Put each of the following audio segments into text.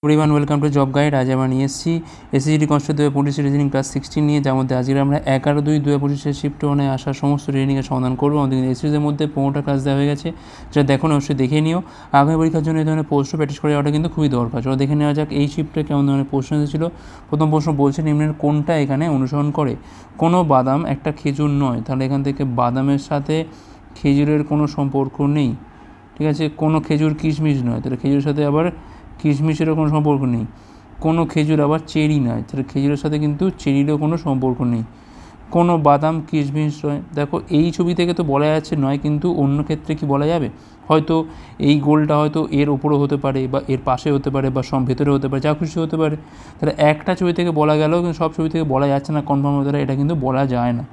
Everyone welcome to job guide. আজ আমরা নিয়ে এসেছি এসএসসি কনস্টেবল 2025 রিজনিং ক্লাস 16 নিয়ে, যার মধ্যে আজকে আমরা 11/2/2025 শিফট 1-এ আসা সমস্ত রিজনিংয়ের সমাধান করবো। আমাদের এসএসসির মধ্যে 15টা ক্লাস দেওয়া হয়ে গেছে, যেটা দেখো অবশ্যই দেখে নিও। আগামী পরীক্ষার জন্য এই ধরনের প্রশ্ন প্র্যাকটিস করে যাওয়াটা কিন্তু খুবই দরকার। চলো দেখে নেওয়া যাক এই শিফটে কেমন ধরনের প্রশ্ন এসেছিল। প্রথম প্রশ্ন বলছে নিম্নের কোনটা এখানে অনুসরণ করে? কোনো বাদাম একটা খেজুর নয়, তাহলে এখান থেকে বাদামের সাথে খেজুরের কোনো সম্পর্ক নেই। ঠিক আছে, কোনো খেজুর কিশমিশ নয়, তাহলে খেজুরের সাথে আবার কিশমিশেরও কোনো সম্পর্ক নেই। কোনো খেজুর আবার চেরি নয়, তাহলে খেজুরের সাথে কিন্তু চেরিরও কোনো সম্পর্ক নেই। কোনো বাদাম কিশমিশ নয়, দেখো এই ছবি থেকে তো বলা যাচ্ছে নয়, কিন্তু অন্য ক্ষেত্রে কি বলা যাবে? হয়তো এই গোলটা হয়তো এর ওপরও হতে পারে, বা এর পাশে হতে পারে, বা ভেতরে হতে পারে, যা খুশি হতে পারে। তাহলে একটা ছবি থেকে বলা গেলেও কিন্তু সব ছবি থেকে বলা যাচ্ছে না কনফার্ম হতে পারে, এটা কিন্তু বলা যায় না।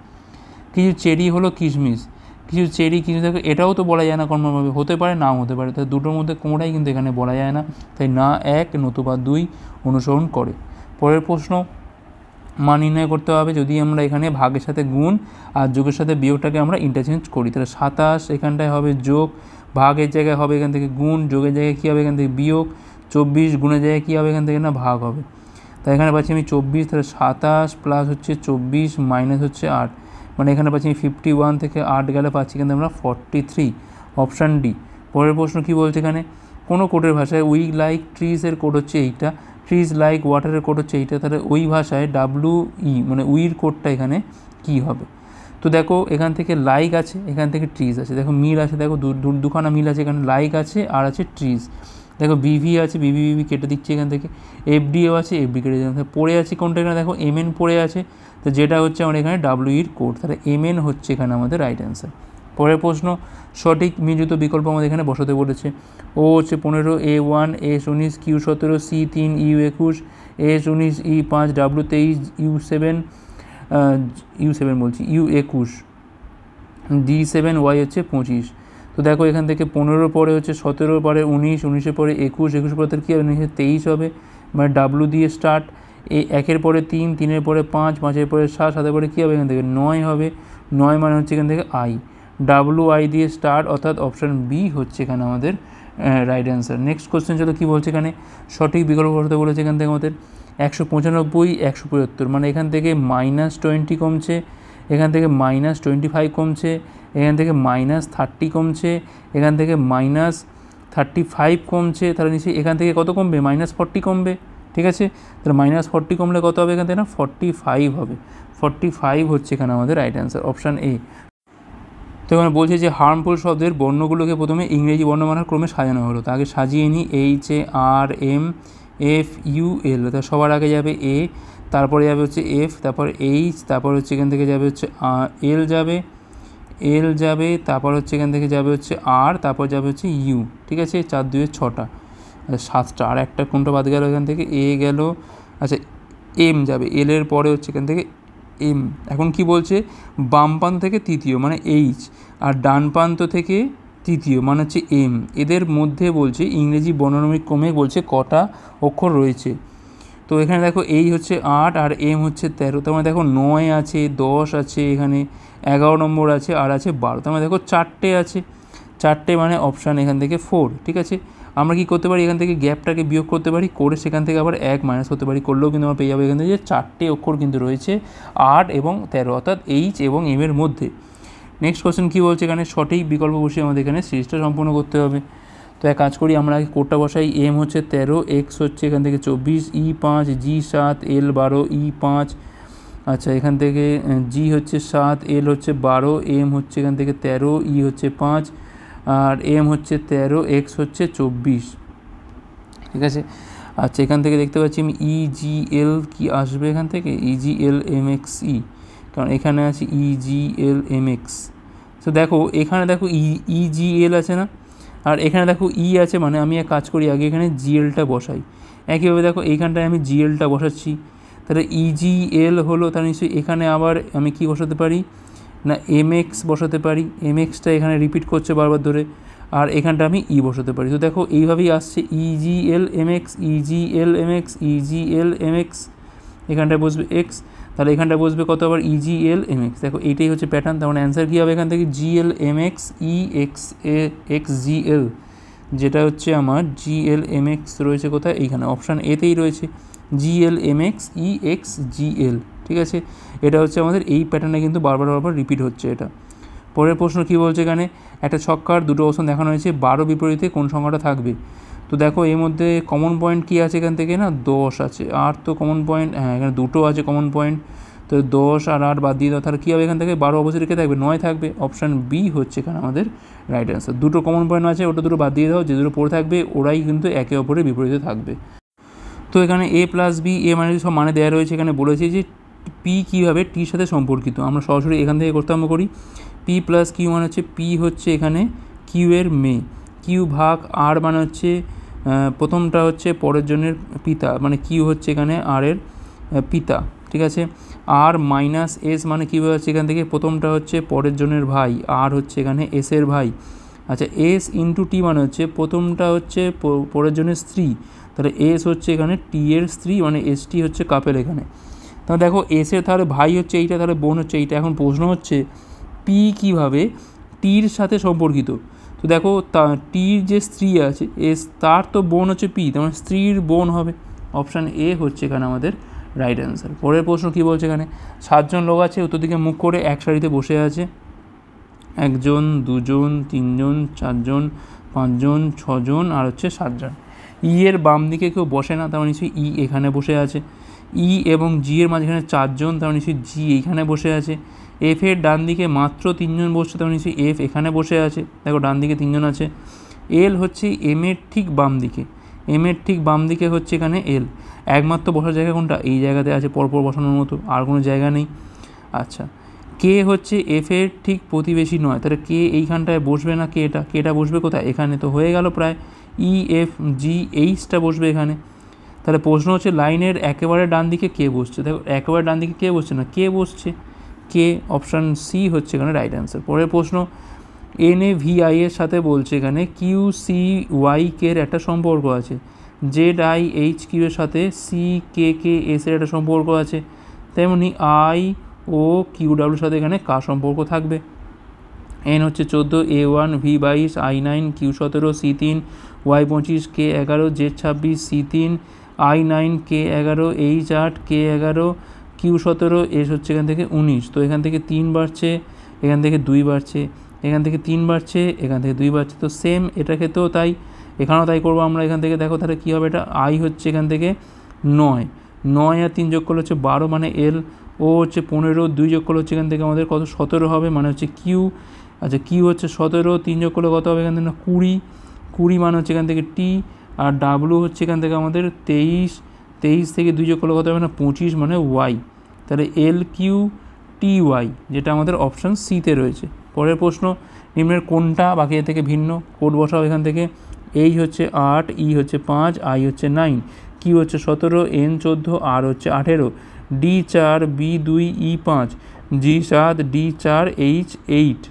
কিছু চেরি হলো কিশমিশ, কিছু চেরি কিছু থাকে, এটাও তো বলা যায় না কনফার্মভাবে, হতে পারে নাও হতে পারে। তাই দুটোর মধ্যে কোনোটাই কিন্তু এখানে বলা যায় না, তাই না 1 নতুবা 2 অনুসরণ করে। পরের প্রশ্ন, মান নির্ণয় করতে হবে যদি আমরা এখানে ভাগের সাথে গুণ আর যোগের সাথে বিয়োগটাকে আমরা ইন্টারচেঞ্জ করি। তাহলে 27 এখানটায় হবে যোগ, ভাগের জায়গায় হবে এখান থেকে গুণ, যোগের জায়গায় কী হবে এখান থেকে বিয়োগ, 24 গুণের জায়গায় কী হবে এখান থেকে না ভাগ হবে। তাই এখানে পাচ্ছি আমি 24, তাহলে 27 প্লাস হচ্ছে 24 মাইনাস হচ্ছে 8, মানে এখানে পাচ্ছি আমি 51 থেকে 8 গেলে পাচ্ছি কিন্তু আমরা 43, অপশান ডি। পরের প্রশ্ন কি বলছে এখানে, কোনো কোডের ভাষায় উই লাইক ট্রিজের কোড হচ্ছে এইটা, ট্রিজ লাইক ওয়াটারের কোড হচ্ছে এইটা, তাহলে ওই ভাষায় WE মানে উইর কোডটা এখানে কি হবে? তো দেখো এখান থেকে লাইক আছে, এখান থেকে ট্রিজ আছে, দেখো মিল আছে, দেখো দুখানা মিল আছে, এখানে লাইক আছে আর আছে ট্রিজ। দেখো বিভি আছে, বিভি কেটে দিচ্ছে এখান থেকে, FDও আছে, FD কেটে দিচ্ছে। পড়ে আছে কোনটা এখানে দেখো MN পড়ে আছে, তো যেটা হচ্ছে আমার এখানে WEর কোড, তাহলে MN হচ্ছে এখানে আমাদের রাইট অ্যান্সার। পরের প্রশ্ন, সঠিক মিলিত বিকল্প আমাদের এখানে বসাতে বলেছে। ও হচ্ছে 15, A1, S19, Q17, C3, U21, S19, E5, W23, U7 বলছি U21, D7, Y হচ্ছে 25। তো দেখো এখান থেকে 15 পরে হচ্ছে 17 পরে 19, 19 পরে 21, 21 পরে তার কী হবে 23 হবে, মানে W দিয়ে স্টার্ট। এই 1-এর পরে 3, 3-এর পরে 5, 5-এর পরে 7, 7-এর পরে কী হবে এখান থেকে 9 হবে, 9 মানে হচ্ছে এখান থেকে I, WI দিয়ে স্টার্ট, অর্থাৎ অপশান বি হচ্ছে এখানে আমাদের রাইট অ্যান্সার। নেক্সট কোশ্চেন চলো কী বলছে এখানে, সঠিক বিকল্প বসাতে বলেছে এখান থেকে আমাদের 195, 175, মানে এখান থেকে -20 কমছে, এখান থেকে -25 কমছে, এখান থেকে -30 কমছে, এখান থেকে -35 কমছে, তাহলে নিশ্চয়ই এখান থেকে কত কমবে -40 কমবে। ঠিক আছে, তাহলে -40 কমলে কত হবে এখান থেকে না 45 হবে, 45 হচ্ছে এখানে আমাদের রাইট অ্যান্সার, অপশান এ। তো এখানে বলছে যে হার্মফুল শব্দের বর্ণগুলোকে প্রথমে ইংরেজি বর্ণমালার ক্রমে সাজানো হলো, তাকে সাজিয়ে নিই HARMFUL, তা সবার আগে যাবে A, তারপরে যাবে হচ্ছে F, তারপর H, তারপর হচ্ছে এখান থেকে যাবে হচ্ছে L যাবে, তারপর হচ্ছে এখান থেকে যাবে হচ্ছে R, তারপর যাবে হচ্ছে U। ঠিক আছে, 4 2 6টা, আচ্ছা 7টা, আর একটা কোনটা বাদ গেল এখান থেকে A গেল, আচ্ছা M যাবে, L এর পরে হচ্ছে এখান থেকে M। এখন কি বলছে, বাম প্রান্ত থেকে তৃতীয় মানে H, আর ডান প্রান্ত থেকে তৃতীয় মানে হচ্ছে M, এদের মধ্যে বলছে ইংরেজি বর্ণানুক্রমিক ক্রমে বলছে কটা অক্ষর রয়েছে। তো এখানে দেখো এই হচ্ছে 8 আর M হচ্ছে 13, তার মানে দেখো 9 আছে, 10 আছে, এখানে 11 নম্বর আছে, আর আছে 12, তার মানে দেখো 4টে আছে, 4টে মানে অপশান এখান থেকে 4। ঠিক আছে, আমরা কি করতে পারি এখান থেকে গ্যাপটাকে বিয়োগ করতে পারি, করে সেখান থেকে আবার 1 মাইনাস করতে পারি, করলেও কিন্তু আমরা পেয়ে যাবো এখান থেকে যে 4টে অক্ষর কিন্তু রয়েছে 8 এবং 13, অর্থাৎ H এবং M এর মধ্যে। নেক্সট কোশ্চেন কী বলছে, এখানে সঠিক বিকল্প বসে আমাদের এখানে সিরিজটা সম্পূর্ণ করতে হবে। তো এক কাজ করি, আমরা আগে কোডটা বসাই, M হচ্ছে 13, X হচ্ছে এখান থেকে 24, E5, G7, L12, E5, আচ্ছা এখান থেকে G হচ্ছে 7, L হচ্ছে 12, M হচ্ছে এখান থেকে 13, E হচ্ছে 5, আর M হচ্ছে 13, X হচ্ছে 24। ঠিক আছে, আচ্ছা এখান থেকে দেখতে পাচ্ছি আমি EGL কি আসবে এখান থেকে, EGL MXE, কারণ এখানে আছে EGL MX। তো দেখো এখানে দেখো EGL আছে না, আর এখানে দেখো E আছে, মানে আমি এক কাজ করি আগে এখানে GLটা বসাই। একইভাবে দেখো এইখানটায় আমি GLটা বসাচ্ছি, তাহলে EGL হলো, তার নিশ্চয়ই এখানে আবার আমি কি বসাতে পারি না MX বসাতে পারি, MXটা এখানে রিপিট করছে বারবার ধরে, আর এখানটা আমি E বসাতে পারি। তো দেখো এইভাবেই আসছে EGL MX, EGL MX, EGL MX, এখানটায় বসবে X, তাহলে এখানটা বসবে কত আবার EGL MX। দেখো এইটাই হচ্ছে প্যাটার্ন, তার মানে অ্যান্সার কী হবে এখান থেকে GL MX EXGL, যেটা হচ্ছে আমার GLMX রয়েছে কোথায়, এইখানে অপশান এতেই রয়েছে GLMX EXGL, ঠিক আছে। এটা হচ্ছে আমাদের এই প্যাটার্নে কিন্তু বারবার রিপিট হচ্ছে এটা। পরের প্রশ্ন কী বলছে এখানে, একটা ছক্কার দুটো অপশন দেখানো হয়েছে, 12 বিপরীতে কোন সংখ্যাটা থাকবে। তো দেখো এর মধ্যে কমন পয়েন্ট কী আছে এখান থেকে না, 10 আছে, আর তো কমন পয়েন্ট, হ্যাঁ এখানে দুটো আছে কমন পয়েন্ট, তো 10 আর 8 বাদ দিয়ে দাও, তাহলে কী হবে এখান থেকে 12 অবশ্যই রেখে থাকবে, 9 থাকবে। অপশান বি হচ্ছে এখানে আমাদের রাইট অ্যান্সার। দুটো কমন পয়েন্ট আছে, ওটা দুটো বাদ দিয়ে দাও, যে দুটো পড়ে থাকবে ওরাই কিন্তু একে অপরের বিপরীতে থাকবে। তো এখানে a + b a মানে সব মানে দেওয়া রয়েছে, এখানে বলেছি যে p কীভাবে টির সাথে সম্পর্কিত, আমরা সরাসরি এখান থেকে করতে আমরা করি। p + q মানে হচ্ছে p হচ্ছে এখানে q এর মেয়ে, q ভাগ r মানে হচ্ছে প্রথমটা হচ্ছে পরের জনের পিতা, মানে q হচ্ছে এখানে r এর পিতা, ঠিক আছে। r - s মানে কীভাবে হচ্ছে এখান থেকে প্রথমটা হচ্ছে পরের জনের ভাই, r হচ্ছে এখানে s এর ভাই। আচ্ছা s × t মানে হচ্ছে প্রথমটা হচ্ছে পরের জনের স্ত্রী, তাহলে এস হচ্ছে এখানে টি এর স্ত্রী, মানে এসটি হচ্ছে কাপেল এখানে। তাহলে দেখো এসের তাহলে ভাই হচ্ছে এইটা, তাহলে বোন হচ্ছে এইটা। এখন প্রশ্ন হচ্ছে পি কীভাবে টির সাথে সম্পর্কিত। তো দেখো টির যে স্ত্রী আছে এস, তার তো বোন হচ্ছে পি, তেমন স্ত্রীর বোন হবে। অপশান এ হচ্ছে এখানে আমাদের রাইট অ্যান্সার। পরের প্রশ্ন কী বলছে এখানে, 7 জন লোক আছে, উত্তর দিকে মুখ করে এক সারিতে বসে আছে, 1 জন 2 জন 3 জন 4 জন 5 জন 6 জন আর হচ্ছে 7 জন। ই এর বাম দিকে কেউ বসে না, তার মানে নিশ্চয়ই ই এখানে বসে আছে। ই এবং জি এর মাঝখানে 4 জন, তার মানে নিশ্চয়ই জি এইখানে বসে আছে। এফ এর ডান দিকে মাত্র 3 জন বসছে, তার মানে নিশ্চয়ই এফ এখানে বসে আছে, দেখো ডান দিকে 3 জন আছে। এল হচ্ছে এম এর ঠিক বাম দিকে, এম এর ঠিক বাম দিকে হচ্ছে এখানে এল। একমাত্র বসার জায়গা কোনটা, এই জায়গাতে আছে পরপর বসানোর মতো, আর কোনো জায়গা নেই। আচ্ছা কে হচ্ছে এফ এর ঠিক প্রতিবেশী নয়, তাহলে কে এইখানটায় বসবে না, কেটা বসবে কোথায়, এখানে। তো হয়ে গেল প্রায় ই এফ জি এইচটা বসবে এখানে। তাহলে প্রশ্ন হচ্ছে লাইনের একেবারে ডান দিকে কে বসছে, দেখো একেবারে ডান দিকে কে বসছে না, কে বসছে, কে। অপশান সি হচ্ছে এখানে রাইট অ্যান্সার। পরের প্রশ্ন, NAVI এর সাথে বলছে এখানে QCYK এর একটা সম্পর্ক আছে, ZIHQ এর সাথে CKKS এর একটা সম্পর্ক আছে, তেমনি IOQW এর সাথে এখানে কার সম্পর্ক থাকবে। N হচ্ছে 14, A1, V22, I9, Q17, C3, Y25, K11, Z26, C3, I9, K11, H8, K11, Q17, S হচ্ছে এখান থেকে 19। তো এখান থেকে 3 বাড়ছে, এখান থেকে 2 বাড়ছে, এখান থেকে 3 বাড়ছে, এখান থেকে 2 বাড়ছে। তো সেম এটা ক্ষেত্রেও তাই, এখানেও তাই করবো আমরা। এখান থেকে দেখো তাহলে কী হবে, এটা I হচ্ছে এখান থেকে 9 আর 3 যোগ করলে হচ্ছে 12 মানে L, ও হচ্ছে 15, 2 যোগ করলে হচ্ছে এখান থেকে আমাদের কত 17 হবে মানে হচ্ছে Q। আচ্ছা কিউ হচ্ছে 17, 3 যোগ করলে কত হবে এখান থেকে না 20 মানে হচ্ছে এখান থেকে টি, আর ডাব্লু হচ্ছে এখান থেকে আমাদের 23 থেকে 2 যোগ করলে কত হবে না 25 মানে ওয়াই। তাহলে LQTY যেটা আমাদের অপশান সিতে রয়েছে। পরের প্রশ্ন, নিম্নের কোনটা বাকি এর থেকে ভিন্ন, কোড বসাও এখান থেকে। এই হচ্ছে 8, ই হচ্ছে 5, আই হচ্ছে 9, কিউ হচ্ছে 17, N 14, আর হচ্ছে 18, D4, B2, E5, G7, D4, H8।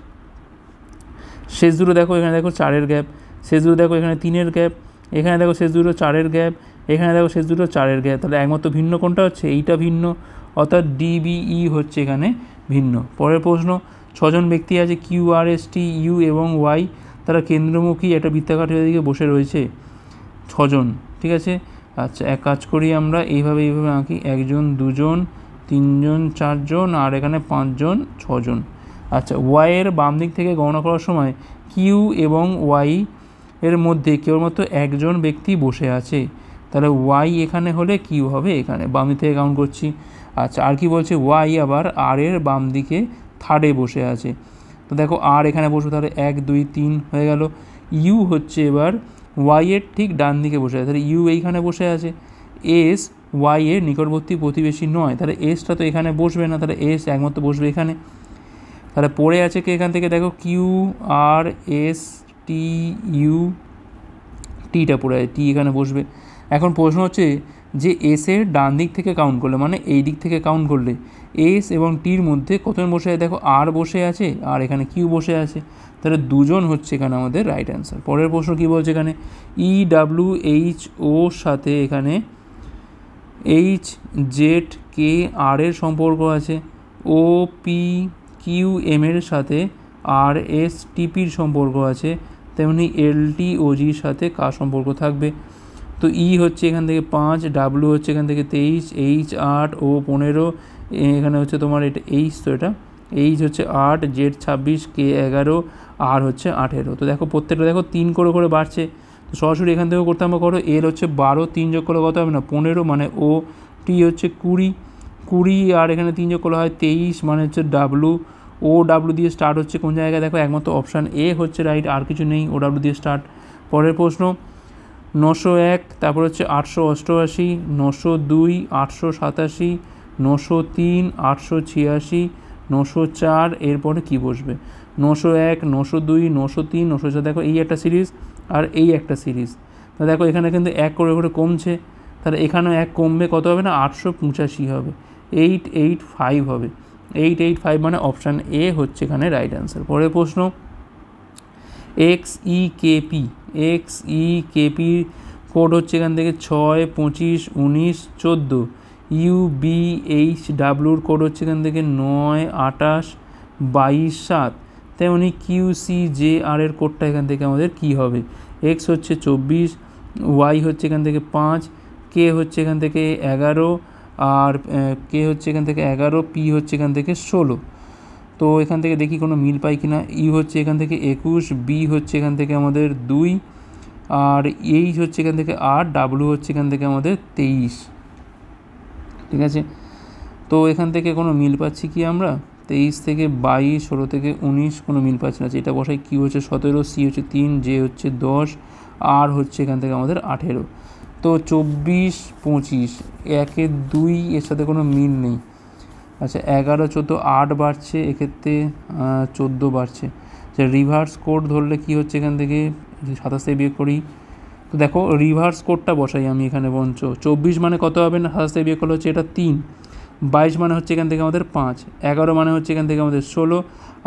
শেষ দুটো দেখো, এখানে দেখো 4-এর গ্যাপ, শেষ দুটো দেখো এখানে 3-এর গ্যাপ, এখানে দেখো শেষ দুটো 4-এর গ্যাপ, এখানে দেখো শেষ দুটো 4-এর গ্যাপ। তাহলে একমাত্র ভিন্ন কোনটা হচ্ছে, এইটা ভিন্ন, অর্থাৎ DBE হচ্ছে এখানে ভিন্ন। পরের প্রশ্ন, 6 জন ব্যক্তি আছে QRST U এবং Y, তারা কেন্দ্রমুখী একটা বৃত্তাকার দিকে বসে রয়েছে 6 জন, ঠিক আছে। আচ্ছা এক কাজ করি আমরা, এইভাবে আঁকি, 1 জন 2 জন 3 জন 4 জন আর এখানে 5 জন 6 জন। আচ্ছা ওয়াই এর বাম দিক থেকে গণনা করার সময় কিউ এবং ওয়াই এর মধ্যে কেবলমাত্র একজন ব্যক্তি বসে আছে, তাহলে ওয়াই এখানে হলে কিউ হবে এখানে, বাম দিক থেকে কাউন্ট করছি। আচ্ছা আর কি বলছে, ওয়াই আবার আর এর বাম দিকে থার্ডে বসে আছে, তো দেখো আর এখানে বসবে, তাহলে 1 2 3 হয়ে গেল। ইউ হচ্ছে এবার ওয়াই এর ঠিক ডান দিকে বসে আছে, তাহলে ইউ এইখানে বসে আছে। এস ওয়াই এর নিকটবর্তী প্রতিবেশী নয়, তাহলে এসটা তো এখানে বসবে না, তাহলে এস একমাত্র বসবে এখানে। তাহলে পড়ে আছে কি এখান থেকে দেখো QRSTU, টিটা পড়ে আছে, টি এখানে বসবে। এখন প্রশ্ন হচ্ছে যে এসের ডান দিক থেকে কাউন্ট করলে, মানে এই দিক থেকে কাউন্ট করলে এস এবং টির মধ্যে কতজন বসে আছে, দেখো আর বসে আছে আর এখানে কিউ বসে আছে, তাহলে 2 জন হচ্ছে এখানে আমাদের রাইট অ্যান্সার। পরের প্রশ্ন কী বলছে এখানে, EWHO সাথে এখানে HZKR এর সম্পর্ক আছে, OPQM এর সাথে RSTPর সম্পর্ক আছে, তেমনি এলটি ও জির সাথে কার সম্পর্ক থাকবে। তো ই হচ্ছে এখান থেকে 5, ডাব্লু হচ্ছে এখান থেকে 23, এইচ 8, ও 15, এখানে হচ্ছে তোমার এটা এইচ, তো এটা এইচ হচ্ছে 8, জেড 26, কে 11, আর হচ্ছে 18। তো দেখো প্রত্যেকটা দেখো 3 করে করে বাড়ছে। তো সরাসরি এখান থেকেও করতে আমরা করো, এল হচ্ছে 12, 3 যোগ করলে কত হবে না 15, মানে ও টি হচ্ছে 20, আর এখানে 3 যোগ করলে হয় 23, মানে হচ্ছে ডাব্লু। ও ডাব্লু দিয়ে স্টার্ট হচ্ছে কোন জায়গায়, দেখো একমাত্র অপশান এ হচ্ছে রাইট, আর কিছু নেই, ও ডাব্লু দিয়ে স্টার্ট। পরের প্রশ্ন 901, তারপর হচ্ছে 888, 902, 887, 903, 886, 904, এরপরে কী বসবে 901, 902, 903, 904। দেখো এই একটা সিরিজ আর এই একটা সিরিজ, তা দেখো এখানে কিন্তু 1 করে করে কমছে, তাহলে এখানেও 1 কমবে, কত হবে না 885 হবে, 885 হবে, 885, মানে অপশান এ হচ্ছে এখানে রাইট অ্যান্সার। পরের প্রশ্ন XEKP কোড হচ্ছে এখান থেকে 6, 25, 19, 14। UBHWর কোড হচ্ছে এখান থেকে 9, 28, 22, 7। তেমনি QCJR এর কোডটা এখান থেকে আমাদের কি হবে, X হচ্ছে 24, Y হচ্ছে এখান থেকে 5, K হচ্ছে এখান থেকে 11, আর K হচ্ছে এখান থেকে 11, P হচ্ছে এখান থেকে 16। তো এখান থেকে দেখি কোনো মিল পাই কিনা। ই হচ্ছে এখান থেকে 21, বি হচ্ছে এখান থেকে আমাদের 2, আর এইচ হচ্ছে এখান থেকে 8, ডাব্লু হচ্ছে এখান থেকে আমাদের 23। ঠিক আছে, তো এখান থেকে কোনো মিল পাচ্ছি কি আমরা, 23 থেকে 22, 16 থেকে 19, কোনো মিল পাচ্ছি না। এটা বসাই, কিউ হচ্ছে 17, সি হচ্ছে 3, জে হচ্ছে 10, আর হচ্ছে এখান থেকে আমাদের 18। তো 24, 25, 1, 2 এর সাথে কোনো মিল নেই। আচ্ছা 11, 14, 8 বাড়ছে, এক্ষেত্রে 14 বাড়ছে। আচ্ছা রিভার্স কোড ধরলে কি হচ্ছে এখান থেকে 27 থেকে বিয়োগ করি, তো দেখো রিভার্স কোডটা বসাই আমি এখানে বঞ্চ। 24 মানে কত হবে না 27 থেকে বিয়োগ করলে হচ্ছে এটা 3, 22 মানে হচ্ছে এখান থেকে আমাদের 5, 11 মানে হচ্ছে এখান থেকে আমাদের 16,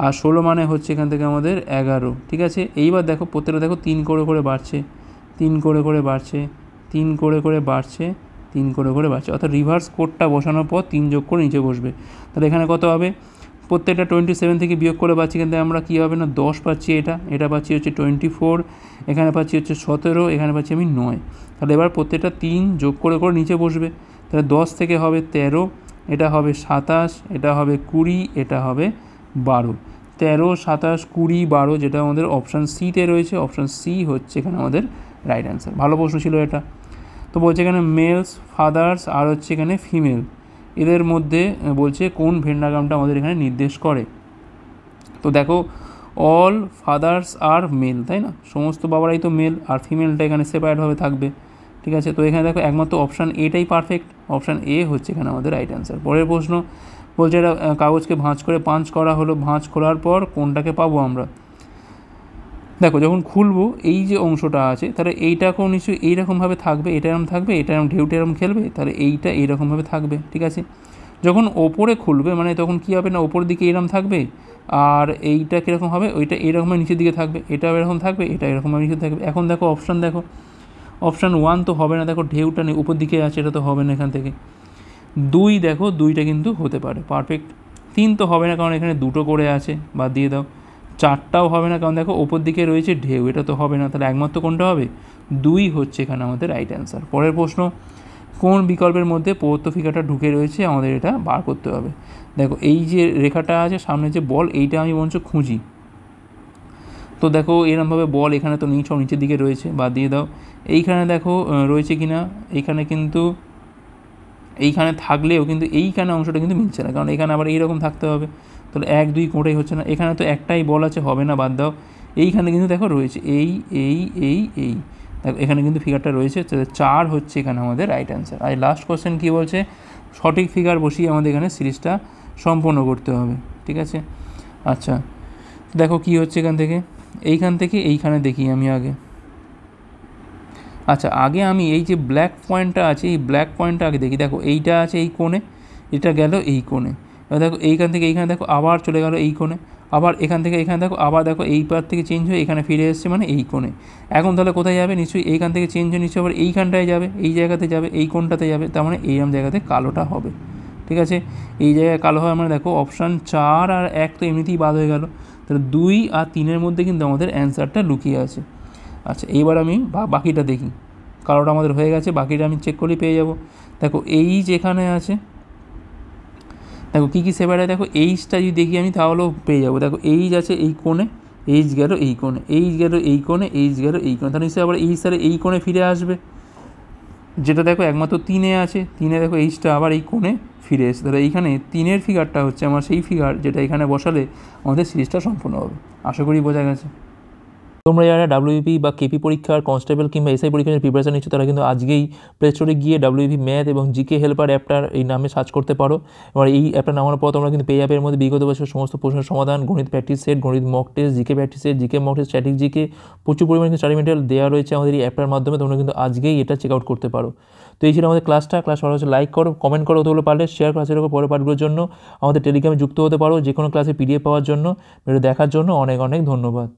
আর 16 মানে হচ্ছে এখান থেকে আমাদের 11। ঠিক আছে, এইবার দেখো প্রত্যেকটা দেখো 3 করে করে বাড়ছে, 3 করে করে বাড়ছে, 3 করে করে বাড়ছে, 3 করে করে বাড়ছে, অর্থাৎ রিভার্স কোডটা বসানোর পর 3 যোগ করে নিচে বসবে। তাহলে এখানে কত হবে, প্রত্যেকটা 27 থেকে বিয়োগ করে পাচ্ছি, কিন্তু আমরা কী হবে না 10 পাচ্ছি, এটা পাচ্ছি হচ্ছে 24, এখানে পাচ্ছি হচ্ছে 17, এখানে পাচ্ছি আমি 9। তাহলে এবার প্রত্যেকটা 3 যোগ করে করে নিচে বসবে, তাহলে 10 থেকে হবে 13, এটা হবে 27, এটা হবে 20, এটা হবে 12। 13, 27, 20, 12, যেটা আমাদের অপশান সিতে রয়েছে, অপশান সি হচ্ছে এখানে আমাদের রাইট অ্যান্সার। ভালো প্রশ্ন ছিল এটা। তো বলছে এখানে মেলস, ফাদার্স, আর হচ্ছে এখানে ফিমেল, এদের মধ্যে বলছে কোন ভেন ডায়াগ্রামটা আমাদের এখানে নির্দেশ করে। তো দেখো অল ফাদার্স আর মেল, তাই না, সমস্ত বাবারাই তো মেল, আর ফিমেলটা এখানে সেপারেটভাবে থাকবে। ঠিক আছে, তো এখানে দেখো একমাত্র অপশান এটাই পারফেক্ট, অপশান এ হচ্ছে এখানে আমাদের রাইট অ্যান্সার। পরের প্রশ্ন বলছে এটা কাগজকে ভাঁজ করে পাঞ্চ করা হলো, ভাঁজ করার পর কোনটাকে পাবো আমরা। দেখো যখন খুলবো এই যে অংশটা আছে, তাহলে এইটাকেও নিশ্চয়ই এইরকমভাবে থাকবে, এটা এরকম থাকবে, এটা এরকম ঢেউটা এরকম খেলবে, তাহলে এইটা এইরকমভাবে থাকবে। ঠিক আছে, যখন ওপরে খুলবে মানে তখন কী হবে না ওপরের দিকে এরকম থাকবে, আর এইটা কীরকম হবে, ওইটা এরকমভাবে নিচের দিকে থাকবে, এটাও এরকম থাকবে, এটা এরকমভাবে নিচে থাকবে। এখন দেখো অপশান, দেখো অপশান 1 তো হবে না, দেখো ঢেউটা নেই উপর দিকে আছে, এটা তো হবে না এখান থেকে। 2 দেখো 2টা কিন্তু হতে পারে পারফেক্ট। 3 তো হবে না কারণ এখানে 2টো করে আছে, বাদ দিয়ে দাও। 4টাও হবে না কারণ দেখো ওপর দিকে রয়েছে ঢেউ, এটা তো হবে না, তাহলে একমাত্র কোনটা হবে 2 হচ্ছে এখানে আমাদের রাইট অ্যান্সার। পরের প্রশ্ন কোন বিকল্পের মধ্যে প্রদত্ত ফিগারটা ঢুকে রয়েছে, আমাদের এটা বার করতে হবে। দেখো এই যে রেখাটা আছে সামনে যে বল, এইটা আমি বরঞ্চ খুঁজি। তো দেখো এরমভাবে বল এখানে তো নিচ নিচের দিকে রয়েছে, বাদ দিয়ে দাও। এইখানে দেখো রয়েছে কি না, এইখানে কিন্তু এইখানে থাকলেও কিন্তু এইখানে অংশটা কিন্তু মিলছে না, কারণ এখানে আবার এইরকম থাকতে হবে, তাহলে 1, 2 কোনোটাই হচ্ছে না। এখানে তো একটাই বল আছে, হবে না, বাদ দাও। এইখানে কিন্তু দেখো রয়েছে এই দেখো এখানে কিন্তু ফিগারটা রয়েছে, 4 হচ্ছে এখানে আমাদের রাইট অ্যান্সার। আর লাস্ট কোশ্চেন কী বলছে, সঠিক ফিগার বসিয়ে আমাদের এখানে সিরিজটা সম্পন্ন করতে হবে। ঠিক আছে, আচ্ছা দেখো কি হচ্ছে এখান থেকে, এইখান থেকে এইখানে দেখি আমি আগে। আচ্ছা আগে আমি এই যে ব্ল্যাক পয়েন্টটা আছে, এই ব্ল্যাক পয়েন্টটা আগে দেখি। দেখো এইটা আছে এই কোণে, এটা গেল এই কোণে, এবার দেখো এইখান থেকে এইখানে দেখো আবার চলে গেল এই কোণে, আবার এখান থেকে এখানে দেখো আবার দেখো এই পার থেকে চেঞ্জ হয়ে এখানে ফিরে এসছে, মানে এই কোণে। এখন তাহলে কোথায় যাবে, নিশ্চয়ই এইখান থেকে চেঞ্জ হয়ে নিশ্চয়ই আবার এইখানটায় যাবে, এই জায়গাতে যাবে, এই কোণটাতে যাবে, তার মানে এইরকম জায়গাতে কালোটা হবে। ঠিক আছে, এই জায়গায় কালো হয়, মানে দেখো অপশান 4 আর 1 তো এমনিতেই বাদ হয়ে গেল, তাহলে 2 আর 3-এর মধ্যে কিন্তু আমাদের অ্যান্সারটা লুকিয়ে আছে। আচ্ছা, এইবার আমি বাকিটা দেখি। কারোটা আমাদের হয়ে গেছে, বাকিটা আমি চেক করলেই পেয়ে যাব। দেখো এইচ এখানে আছে, দেখো কী কী সেপারেট, দেখো এইচটা যদি দেখি আমি তাহলেও পেয়ে যাবো। দেখো এইচ আছে এই কোণে, এইচ গেল এই কোণে, এইচ গেল এই কোণে, এইচ গেল এই কোণে, তাহলে নিশ্চয়ই আবার এইচ তাহলে এই কোণে ফিরে আসবে, যেটা দেখো একমাত্র 3-এ আছে। 3-এ দেখো এইচটা আবার এই কোণে ফিরে এসে, তাহলে এইখানে 3-এর ফিগারটা হচ্ছে আমার সেই ফিগার যেটা এখানে বসালে আমাদের সিরিজটা সম্পূর্ণ হবে। আশা করি বোঝা গেছে। তোমরা যারা ডাব্লিউপি বা কেপি পরীক্ষার, কনস্টেবল কিংবা এসআই পরীক্ষার প্রিপারেশন নিচ্ছ, তারা কিন্তু আজকেই প্লে স্টোরে গিয়ে ডাব্লিউপি ম্যাথ এবং জিকে হেল্পার অ্যাপটার এই নামে সার্চ করতে পারো। এবার এই অ্যাপটা নামানোর পর তোমরা কিন্তু পেয়ে যাবে এর মধ্যে বিগত বছর সমস্ত প্রশ্নের সমাধান, গণিত প্র্যাকটিস সেট, গণিত mock test, GK practice set, GK mock test, static GK, প্রচুর পরিমাণে স্টাডি মেটেরিয়াল দেওয়া রয়েছে আমাদের এই অ্যাপটার মাধ্যমে। তোমরা কিন্তু আজকেই এটা চেক আউট করতে পারো। তো এই ছিল আমাদের ক্লাস ভালো হচ্ছে লাইক করো, কমেন্ট করো, অতগুলো পারলে শেয়ার ক্লাসের উপর পরের পাঠগুলোর জন্য আমাদের টেলিগ্রামে যুক্ত হতে পারো যে কোনো ক্লাসে পিডিএফ পাওয়ার জন্য। ভিডিও দেখার জন্য অনেক অনেক ধন্যবাদ।